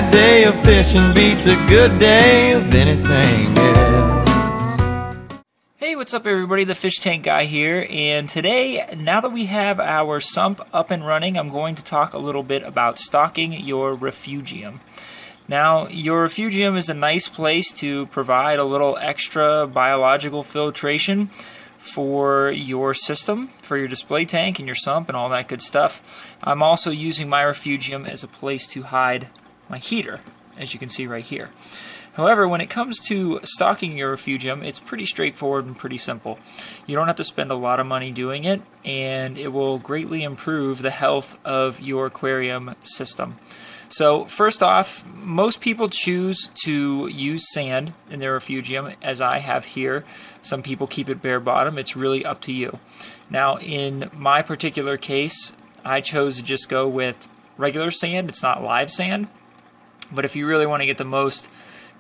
bad day of fishing beats a good day of anything else. Hey, what's up everybody, the Fish Tank Guy here, and today, now that we have our sump up and running, I'm going to talk a little bit about stocking your refugium. Now, your refugium is a nice place to provide a little extra biological filtration for your system, for your display tank and your sump and all that good stuff. I'm also using my refugium as a place to hide my heater, as you can see right here. However, when it comes to stocking your refugium, it's pretty straightforward and pretty simple. You don't have to spend a lot of money doing it, and it will greatly improve the health of your aquarium system. So first off, most people choose to use sand in their refugium, as I have here. Some people keep it bare bottom. It's really up to you. Now, in my particular case, I chose to just go with regular sand. It's not live sand. But if you really want to get the most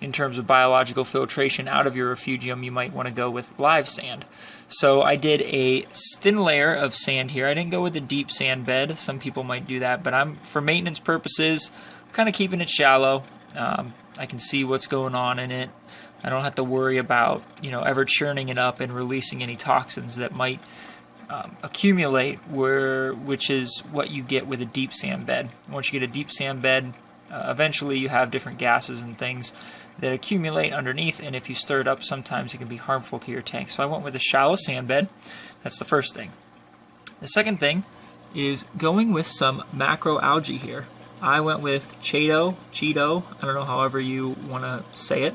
in terms of biological filtration out of your refugium, you might want to go with live sand. So I did a thin layer of sand here. I didn't go with a deep sand bed. Some people might do that, but for maintenance purposes, I'm kind of keeping it shallow. I can see what's going on in it. I don't have to worry about, ever churning it up and releasing any toxins that might accumulate, which is what you get with a deep sand bed. Once you get a deep sand bed, eventually you have different gases and things that accumulate underneath, and if you stir it up, sometimes it can be harmful to your tank. So I went with a shallow sand bed. That's the first thing. The second thing is going with some macro algae here. I went with Cheeto, I don't know however you want to say it,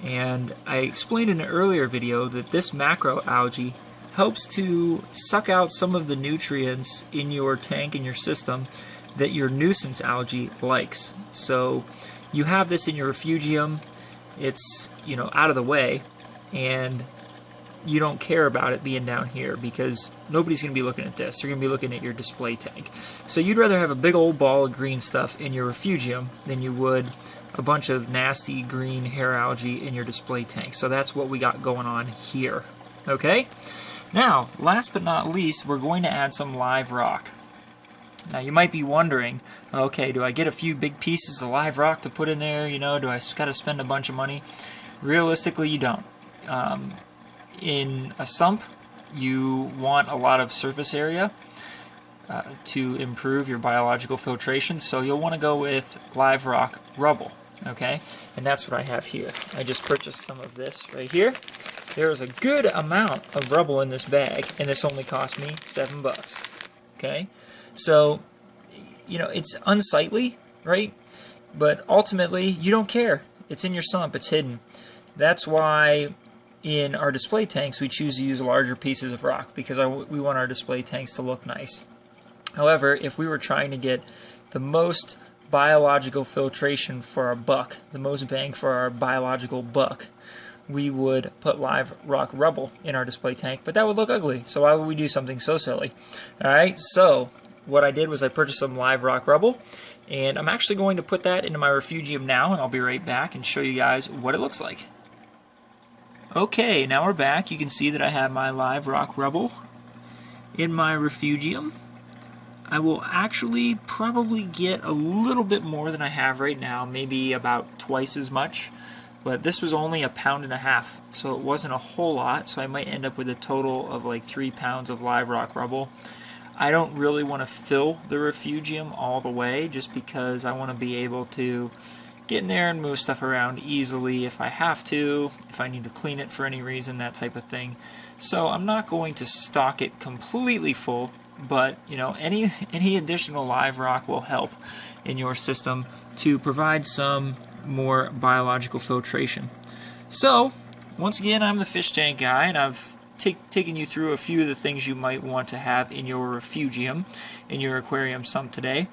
and I explained in an earlier video that this macro algae helps to suck out some of the nutrients in your tank and your system that your nuisance algae likes. So you have this in your refugium, it's out of the way, and you don't care about it being down here because nobody's going to be looking at this. They're going to be looking at your display tank. So you'd rather have a big old ball of green stuff in your refugium than you would a bunch of nasty green hair algae in your display tank. So that's what we got going on here. Okay? Now, last but not least, we're going to add some live rock. Now you might be wondering, okay, do I get a few big pieces of live rock to put in there? Do I got to spend a bunch of money? Realistically, you don't. In a sump, you want a lot of surface area to improve your biological filtration, so you'll want to go with live rock rubble, okay? And that's what I have here. I just purchased some of this right here. There is a good amount of rubble in this bag, and this only cost me $7, okay? So, it's unsightly, right? But ultimately, you don't care. It's in your sump. It's hidden. That's why in our display tanks, we choose to use larger pieces of rock because we want our display tanks to look nice. However, if we were trying to get the most biological filtration for our buck, the most bang for our biological buck, we would put live rock rubble in our display tank, but that would look ugly. So why would we do something so silly? Alright, so what I did was I purchased some live rock rubble, and I'm actually going to put that into my refugium now, and I'll be right back and show you guys what it looks like. Okay, now we're back. You can see that I have my live rock rubble in my refugium. I will actually probably get a little bit more than I have right now, maybe about twice as much, but this was only 1.5 pounds, so it wasn't a whole lot, so I might end up with a total of like 3 pounds of live rock rubble. I don't really want to fill the refugium all the way just because I want to be able to get in there and move stuff around easily if I have to, if I need to clean it for any reason, that type of thing. So I'm not going to stock it completely full, but any additional live rock will help in your system to provide some more biological filtration. So once again, I'm the Fish Tank Guy, and I've taken you through a few of the things you might want to have in your refugium, in your aquarium sump today.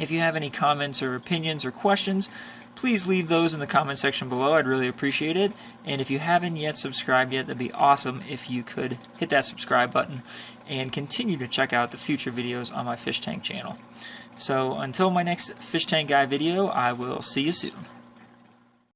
If you have any comments or opinions or questions, please leave those in the comment section below. I'd really appreciate it. And if you haven't yet subscribed yet, that'd be awesome if you could hit that subscribe button and continue to check out the future videos on my Fish Tank channel. So until my next Fish Tank Guy video, I will see you soon.